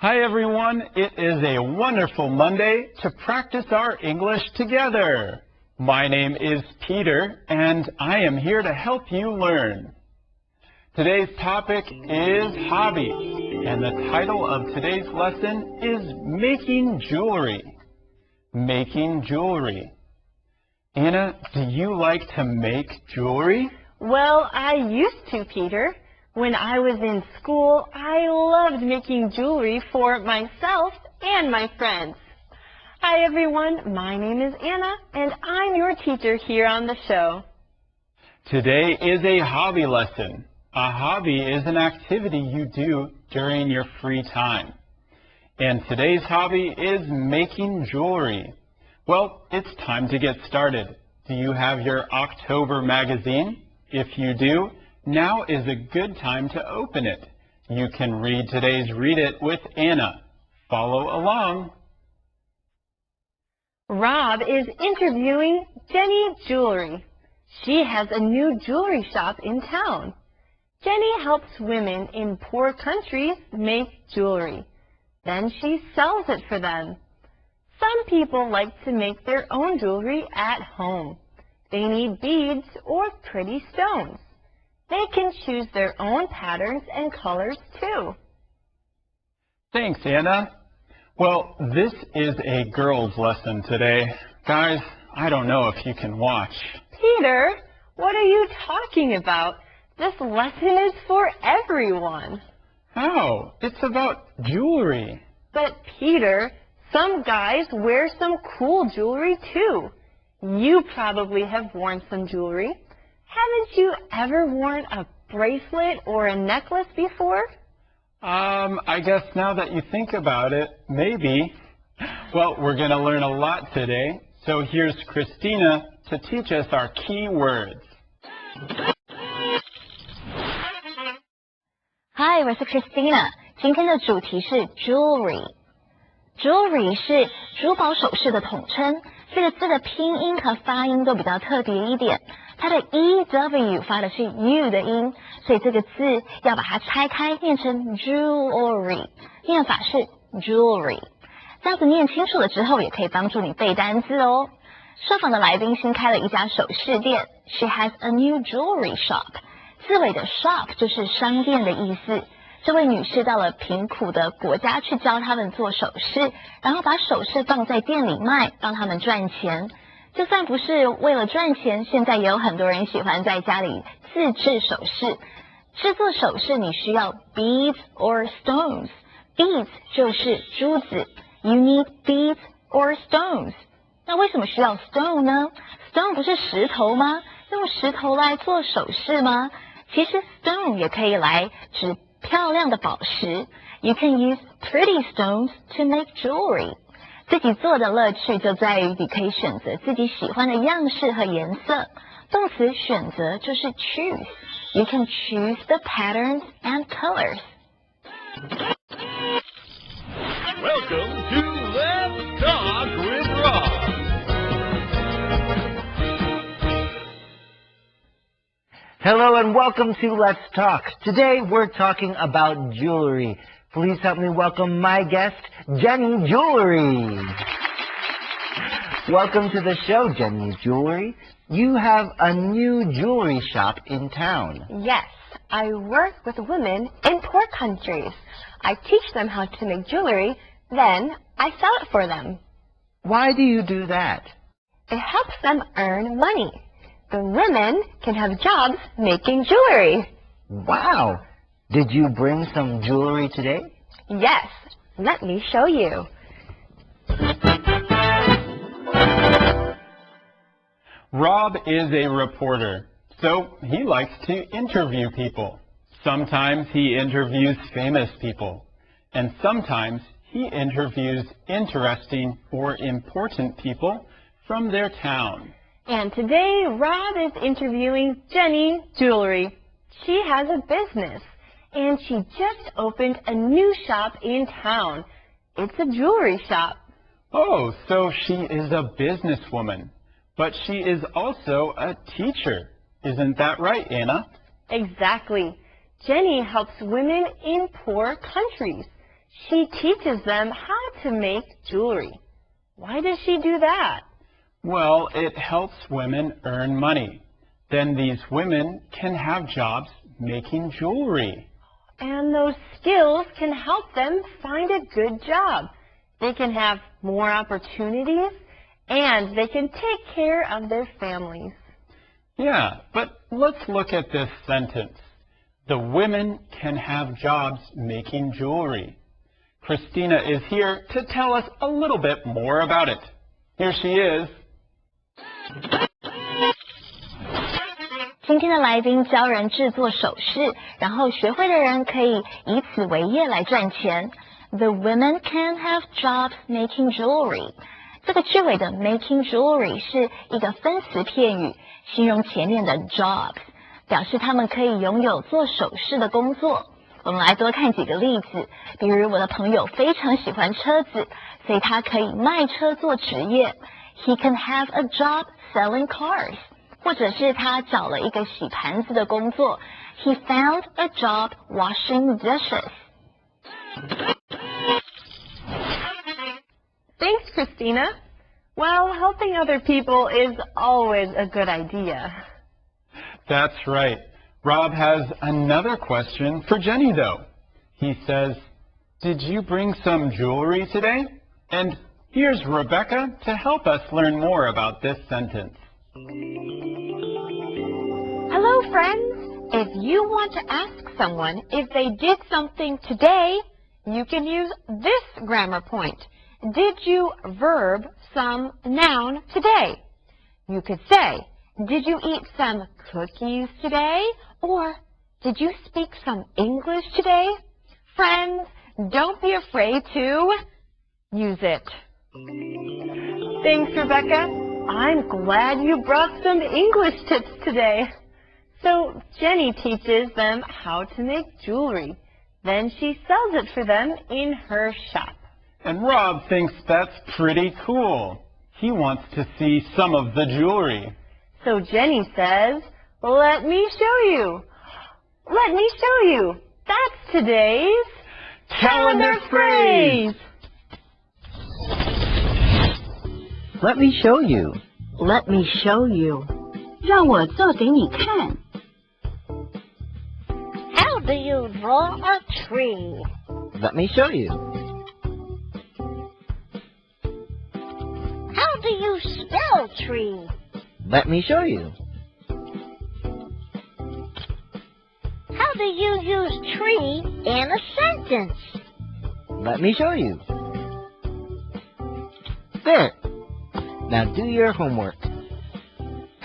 Hi everyone, it is a wonderful Monday to practice our English together. My name is Peter and I am here to help you learn. Today's topic is hobbies, and the title of today's lesson is Making Jewelry. Making jewelry. Anna, do you like to make jewelry? Well, I used to, Peter. When I was in school, I loved making jewelry for myself and my friends. Hi everyone, my name is Anna and I'm your teacher here on the show. Today is a hobby lesson. A hobby is an activity you do during your free time. And today's hobby is making jewelry. Well, it's time to get started. Do you have your October magazine? If you do, now is a good time to open it. You can read today's Read It with Anna. Follow along. Rob is interviewing Jenny Jewelry. She has a new jewelry shop in town. Jenny helps women in poor countries make jewelry. Then she sells it for them. Some people like to make their own jewelry at home. They need beads or pretty stones. They can choose their own patterns and colors too. Thanks, Anna. Well, this is a girls' lesson today. Guys, I don't know if you can watch. Peter, what are you talking about? This lesson is for everyone. How? It's about jewelry. But Peter, some guys wear some cool jewelry too. You probably have worn some jewelry. Haven't you ever worn a bracelet or a necklace before? I guess now that you think about it, maybe. Well, we're going to learn a lot today. So here's Christina to teach us our key words. Hi, 我是 Christina。今天的主题是 jewelry。Jewelry 是珠宝首饰的统称。这个字的拼音和发音都比较特别一点。它的 EW 发的是 U 的音，所以这个字要把它拆开念成 jewelry， 念法是 jewelry。这样子念清楚了之后，也可以帮助你背单字哦。受访的来宾新开了一家首饰店 ，She has a new jewelry shop。字尾的 shop 就是商店的意思。这位女士到了贫苦的国家去教他们做首饰，然后把首饰放在店里卖，让他们赚钱。就算不是为了赚钱，现在也有很多人喜欢在家里自制首饰。制作首饰你需要 beads or stones。beads 就是珠子 ，you need beads or stones。那为什么需要 stone 呢 ？stone 不是石头吗？用石头来做首饰吗？其实 stone 也可以来指漂亮的宝石。You can use pretty stones to make jewelry。自己做的乐趣就在于你可以选择自己喜欢的样式和颜色。动词选择就是 choose。You can choose the patterns and colors. Welcome to Let's Talk with Rob. Hello and welcome to Let's Talk. Today we're talking about jewelry. Please help me welcome my guest, Jenny Jewelry. Welcome to the show, Jenny Jewelry. You have a new jewelry shop in town. Yes, I work with women in poor countries. I teach them how to make jewelry, then I sell it for them. Why do you do that? It helps them earn money. The women can have jobs making jewelry. Wow! Did you bring some jewelry today? Yes, let me show you. Rob is a reporter, so he likes to interview people. Sometimes he interviews famous people, and sometimes he interviews interesting or important people from their town. And today, Rob is interviewing Jenny Jewelry. She has a business, and she just opened a new shop in town. It's a jewelry shop. Oh, so she is a businesswoman, but she is also a teacher. Isn't that right, Anna? Exactly. Jenny helps women in poor countries. She teaches them how to make jewelry. Why does she do that? Well, it helps women earn money. Then these women can have jobs making jewelry. And those skills can help them find a good job. They can have more opportunities, and they can take care of their families. Yeah, but let's look at this sentence. The women can have jobs making jewelry. Christina is here to tell us a little bit more about it. Here she is. 今天的来宾教人制作首饰，然后学会的人可以以此为业来赚钱。The women can have jobs making jewelry. 这个句尾的 making jewelry 是一个分词片语，形容前面的 jobs， 表示他们可以拥有做首饰的工作。我们来多看几个例子，比如我的朋友非常喜欢车子，所以他可以卖车做职业。He can have a job selling cars. 或者是他找了一个洗盘子的工作。He found a job washing dishes. Thanks, Christina. Well, helping other people is always a good idea. That's right. Rob has another question for Jenny, though. He says, "Did you bring some jewelry today?" And here's Rebecca to help us learn more about this sentence. Hello, friends. If you want to ask someone if they did something today, you can use this grammar point. Did you verb some noun today? You could say, did you eat some cookies today? Or did you speak some English today? Friends, don't be afraid to use it. Thanks, Rebecca. I'm glad you brought some English tips today. So Jenny teaches them how to make jewelry. Then she sells it for them in her shop. And Rob thinks that's pretty cool. He wants to see some of the jewelry. So Jenny says, "Let me show you. Let me show you." That's today's Calendar phrase. Let me show you. Let me show you. 让我做给你看。How do you draw a tree? Let me show you. How do you spell tree? Let me show you. How do you use tree in a sentence? Let me show you. There. Now do your homework.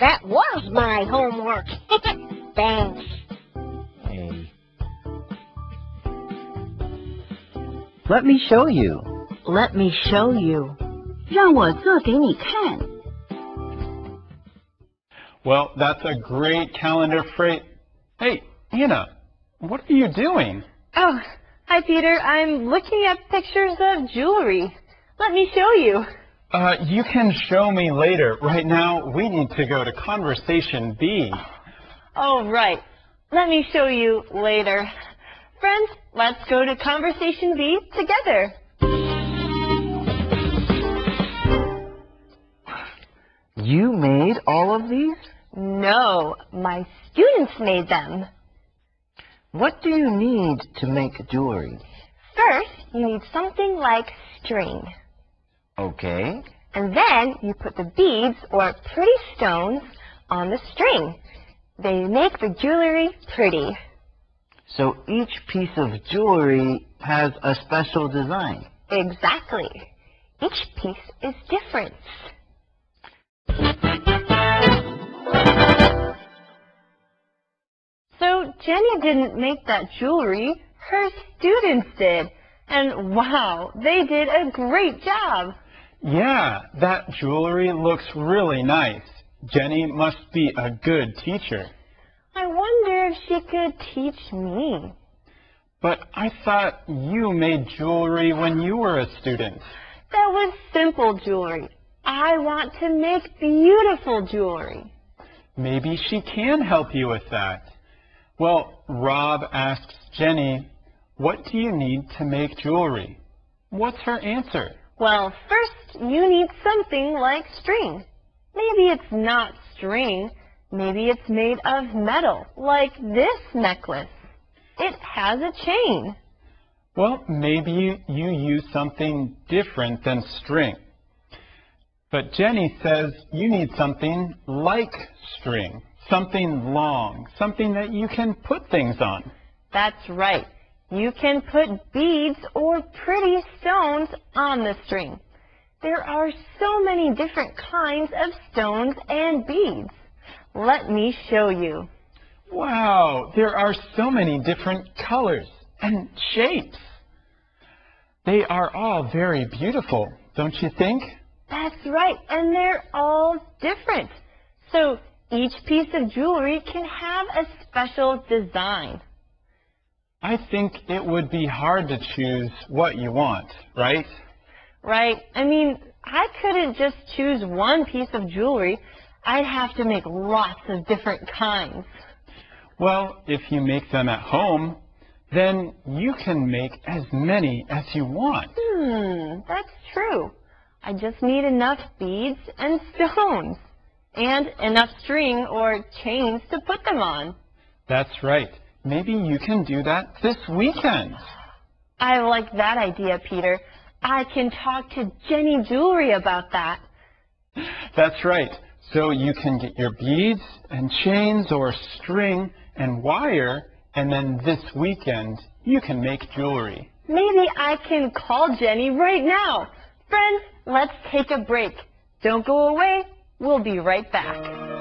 That was my homework. Thanks. Hey. Let me show you. Let me show you. 让我做给你看。Well, that's a great calendar phrase. Hey, Anna, what are you doing? Oh, hi, Peter. I'm looking at pictures of jewelry. Let me show you. You can show me later. Right now, we need to go to Conversation B. Oh, right. Let me show you later. Friends, let's go to Conversation B together. You made all of these? No, my students made them. What do you need to make jewelry? First, you need something like string. Okay. And then you put the beads or pretty stones on the string. They make the jewelry pretty. So each piece of jewelry has a special design. Exactly. Each piece is different. So Jenny didn't make that jewelry. Her students did. And wow, they did a great job. Yeah, that jewelry looks really nice. Jenny must be a good teacher. I wonder if she could teach me. But I thought you made jewelry when you were a student. That was simple jewelry. I want to make beautiful jewelry. Maybe she can help you with that. Well, Rob asks Jenny, what do you need to make jewelry? What's her answer? Well, first you need something like string. Maybe it's not string. Maybe it's made of metal, like this necklace. It has a chain. Well, maybe you use something different than string. But Jenny says you need something like string, something long, something that you can put things on. That's right. You can put beads or pretty stones on the string. There are so many different kinds of stones and beads. Let me show you. Wow, there are so many different colors and shapes. They are all very beautiful, don't you think? That's right, and they're all different. So each piece of jewelry can have a special design. I think it would be hard to choose what you want, right? Right. I mean, I couldn't just choose one piece of jewelry. I'd have to make lots of different kinds. Well, if you make them at home, then you can make as many as you want. That's true. I just need enough beads and stones and enough string or chains to put them on. That's right. Maybe you can do that this weekend. I like that idea, Peter. I can talk to Jenny Jewelry about that. That's right. So you can get your beads and chains or string and wire, and then this weekend you can make jewelry. Maybe I can call Jenny right now. Friends, let's take a break. Don't go away. We'll be right back.